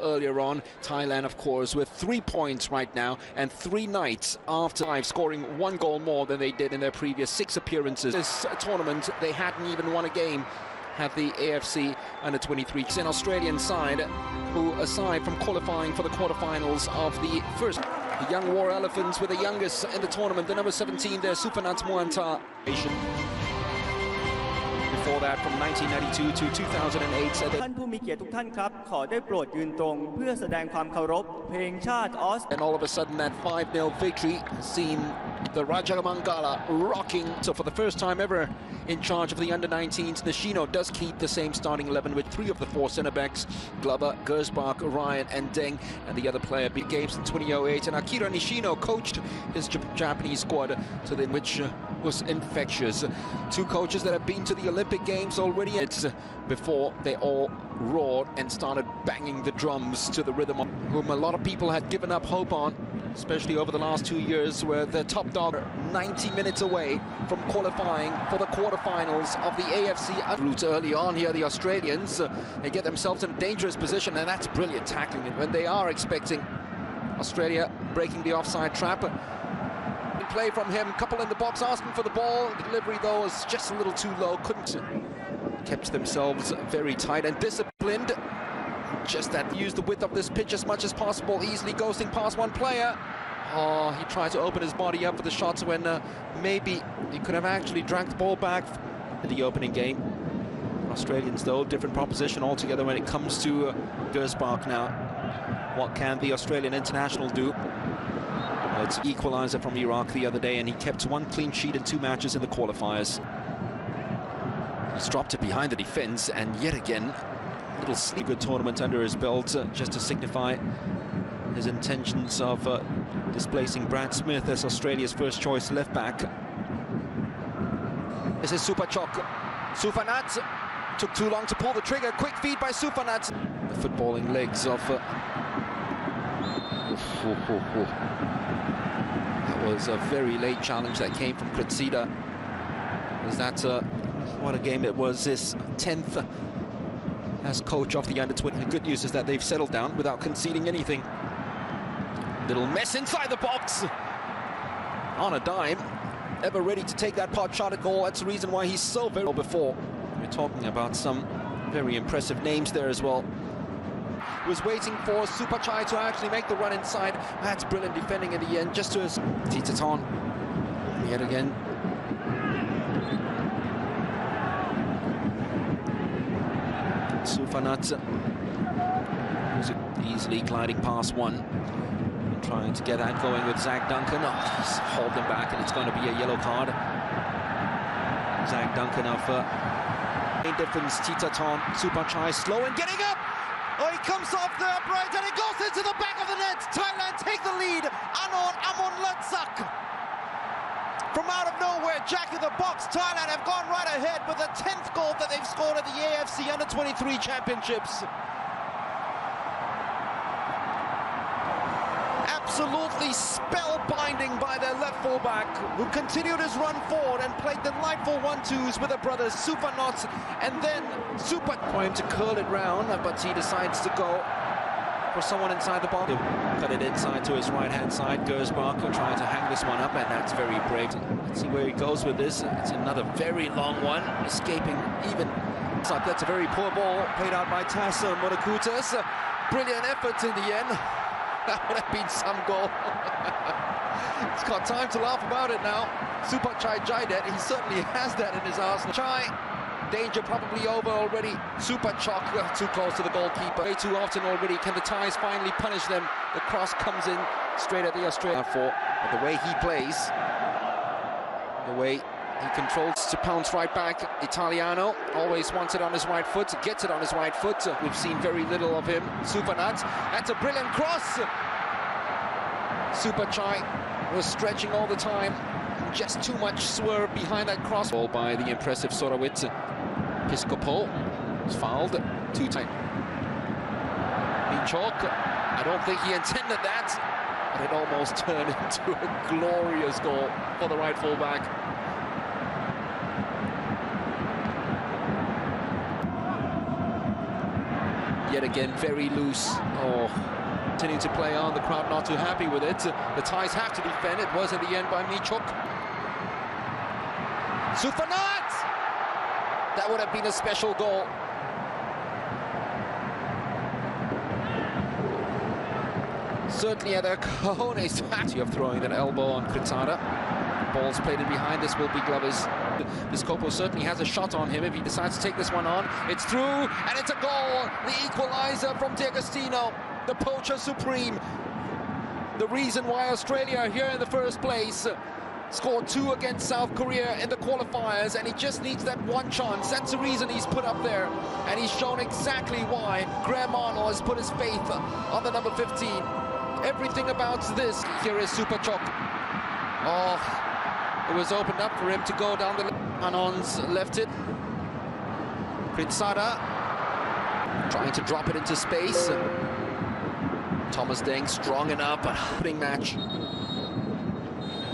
Earlier on, Thailand, of course, with 3 points right now and 3 nights after scoring 1 goal more than they did in their previous 6 appearances. This tournament, they hadn't even won a game. Had the AFC U23. It's an Australian side who, aside from qualifying for the quarterfinals of the first, the young War Elephants were the youngest in the tournament. The number 17 there, Supanat Muanta. Before that, from 1992 to 2008. ท่านผู้มีเกียรติทุกท่านครับขอได้โปรดยืนตรงเพื่อแสดงความเคารพเพลงชาติออส And all of a sudden, that 5-0 victory has seen the Rajamangala rocking. So for the first time ever in charge of the under-19s, Nishino does keep the same starting 11 with 3 of the 4 centre-backs, Glover, Gersbach, Ryan and Deng, and the other player beat Games in 2008. And Akira Nishino coached his Japanese squad to the which was infectious. 2 coaches that have been to the Olympic Games already. It's before they all roared and started banging the drums to the rhythm of whom a lot of people had given up hope on, especially over the last 2 years, where the top dog 90 minutes away from qualifying for the quarterfinals of the AFC. Roots early on here, the Australians, they get themselves in a dangerous position, and that's brilliant tackling. And when they are expecting Australia breaking the offside trap, play from him, couple in the box asking for the ball. The delivery though was just a little too low, couldn't. Kept themselves very tight and disciplined. Just that use the width of this pitch as much as possible, easily ghosting past one player. Oh, he tried to open his body up for the shots when maybe he could have actually dragged the ball back in the opening game. Australians though, different proposition altogether when it comes to Gersbach now. What can the Australian international do? It's equaliser from Iraq the other day, and he kept 1 clean sheet in 2 matches in the qualifiers. He's dropped it behind the defence, and yet again, a little good tournament under his belt, just to signify his intentions of displacing Brad Smith as Australia's first choice left back. This is Supachok. Sufanat took too long to pull the trigger. Quick feed by Sufanat. The footballing legs of... That was a very late challenge that came from Kritsida. Was that what a game it was, his 10th as coach of the under-20. The good news is that they've settled down without conceding anything. Little mess inside the box on a dime, ever ready to take that pot shot at goal. That's the reason why he's so very before. We're talking about some very impressive names there as well. Was waiting for Supachai to actually make the run inside. That's brilliant defending in the end, just to his Titaton yet again. Sufanat was easily gliding past one, trying to get that going with Zach Duncan. Oh, he's hauled them back, and it's going to be a yellow card. Zach Duncan of main difference. Titaton, Supachai slow and getting up. Oh, he comes off the upright and it goes into the back of the net. Thailand take the lead. Amon Latsak. From out of nowhere, jack in the box. Thailand have gone right ahead with the 10th goal that they've scored at the AFC U23 Championships. Absolutely spellbinding by their left fullback, who continued his run forward and played delightful 1-2s with the brothers Supanot and then Super. Trying to curl it round, but he decides to go for someone inside the box. Cut it inside to his right-hand side. Gersbach trying to hang this one up, and that's very brave. Let's see where he goes with this. It's another very long one, escaping even. That's a very poor ball played out by Tassa Modakutas. Brilliant effort in the end. That would have been some goal. He's got time to laugh about it now. Supachai Jaidet, he certainly has that in his arsenal. Chai, danger probably over already. Supachok, too close to the goalkeeper. Way too often already. Can the Thais finally punish them? The cross comes in straight at the Australian. But the way he plays, the way he controls to pounce right back. Italiano always wants it on his right foot, gets it on his right foot. We've seen very little of him. Supanat, that's a brilliant cross. Supachai was stretching all the time. Just too much swerve behind that cross. Ball by the impressive Sorowitz. Piscopo was fouled. Too tight. Minchok, I don't think he intended that, but it almost turned into a glorious goal for the right fullback. yet again very loose. Oh, continuing to play on, the crowd not too happy with it. The Thais have to defend. It was at the end by Michuk. Sufanat! That would have been a special goal. Certainly at their cojones of throwing an elbow on Kritada. Ball's played in behind. This will be Glover's. Piscopo certainly has a shot on him if he decides to take this one on. It's through, and it's a goal. The equalizer from D'Agostino, the poacher supreme. The reason why Australia are here in the first place. Scored 2 against South Korea in the qualifiers, and he just needs that one chance. That's the reason he's put up there, and he's shown exactly why. Graham Arnold has put his faith on the number 15. Everything about this. Here is Superchok. Oh, it was opened up for him to go down the... Anons left it. Prinsada trying to drop it into space. Thomas Deng strong enough, but opening match.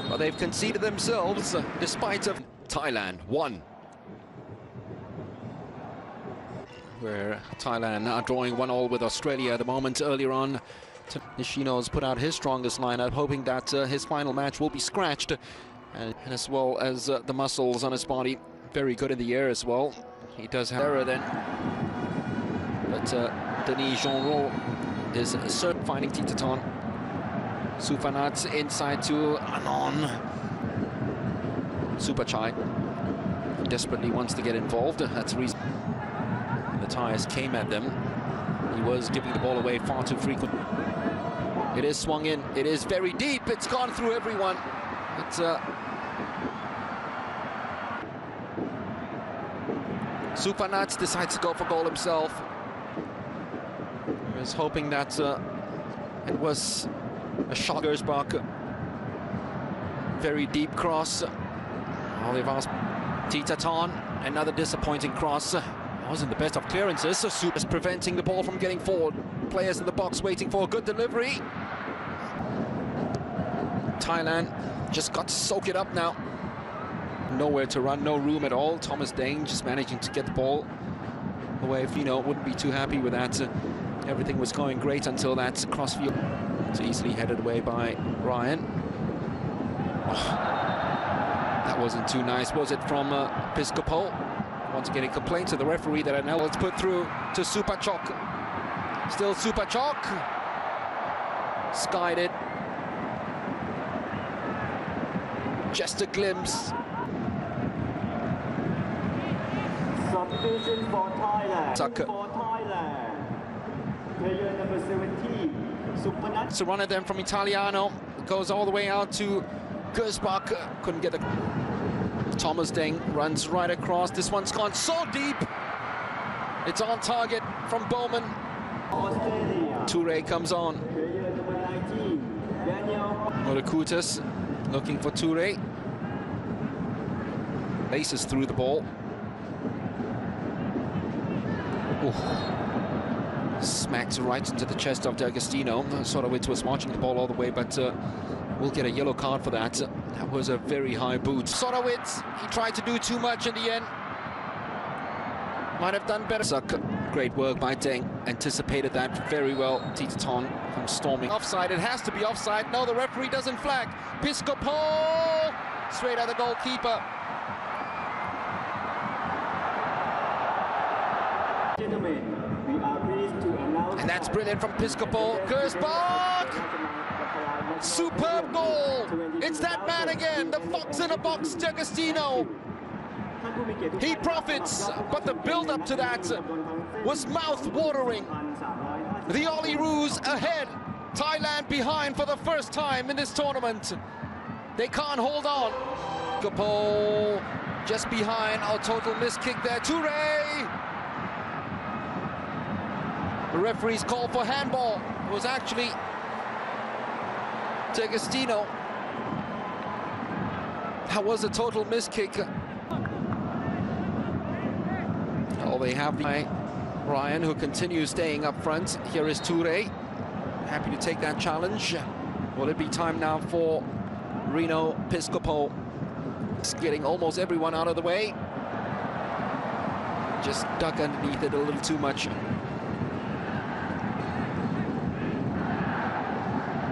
Well, they've conceded themselves despite of Thailand 1. Where Thailand are drawing 1-1 with Australia at the moment. Earlier on, Nishino's put out his strongest lineup, hoping that his final match will be scratched, and as well as the muscles on his body very good in the air as well. He does have error then, but Denis Jeanreau is certain finding Titaton. Sufanat inside to Anon. Superchai desperately wants to get involved. That's the reason the Thais came at them. He was giving the ball away far too frequently. It is swung in. It is very deep. It's gone through everyone. It's Sufanat decides to go for goal himself. He was hoping that it was a shot. Gersbach. Very deep cross. Olivas. Titaton. Another disappointing cross. Wasn't the best of clearances. So Super's preventing the ball from getting forward. Players in the box waiting for a good delivery. Thailand just got to soak it up now. Nowhere to run, no room at all. Thomas Deng just managing to get the ball away. Fino wouldn't be too happy with that. Everything was going great until that crossfield. It's easily headed away by Ryan. Oh, that wasn't too nice, was it, from Piscopo? Once again, a complaint to the referee that now it's put through to Superchok. Still Superchok. Skied it. Just a glimpse. Substitution for Thailand. Tucker. For Thailand. Player number 17, Supanat. It's a run at them from Italiano. It goes all the way out to Gersbach. Couldn't get the... Thomas Deng runs right across. This one's gone so deep. It's on target from Bowman. Australia. Toure comes on. Player number 19, Daniel. Morakutas looking for Toure. Laces through the ball. Ooh. Smacks right into the chest of D'Agostino. Sorowitz was watching the ball all the way, but we'll get a yellow card for that. That was a very high boot. Sorowitz, he tried to do too much in the end. Might have done better. Great work by Deng. Anticipated that very well. Titaton comes storming. Offside, it has to be offside. No, the referee doesn't flag. Piscopo! Straight at the goalkeeper. Gentlemen, we are pleased to announce. And that's brilliant from Piscopo. Gersbach! Superb goal! It's that man again, the fox in a box, D'Agostino. He profits, but the build-up to that was mouth-watering. The Olyroos ahead, Thailand behind for the first time in this tournament. They can't hold on. Kapo just behind, a total miss kick there. Toure! The referee's call for handball. It was actually D'Agostino. That was a total miss kick. Oh, they have Ryan, who continues staying up front. Here is Toure, happy to take that challenge. Will it be time now for Rino Piscopo? It's getting almost everyone out of the way. Just duck underneath it a little too much.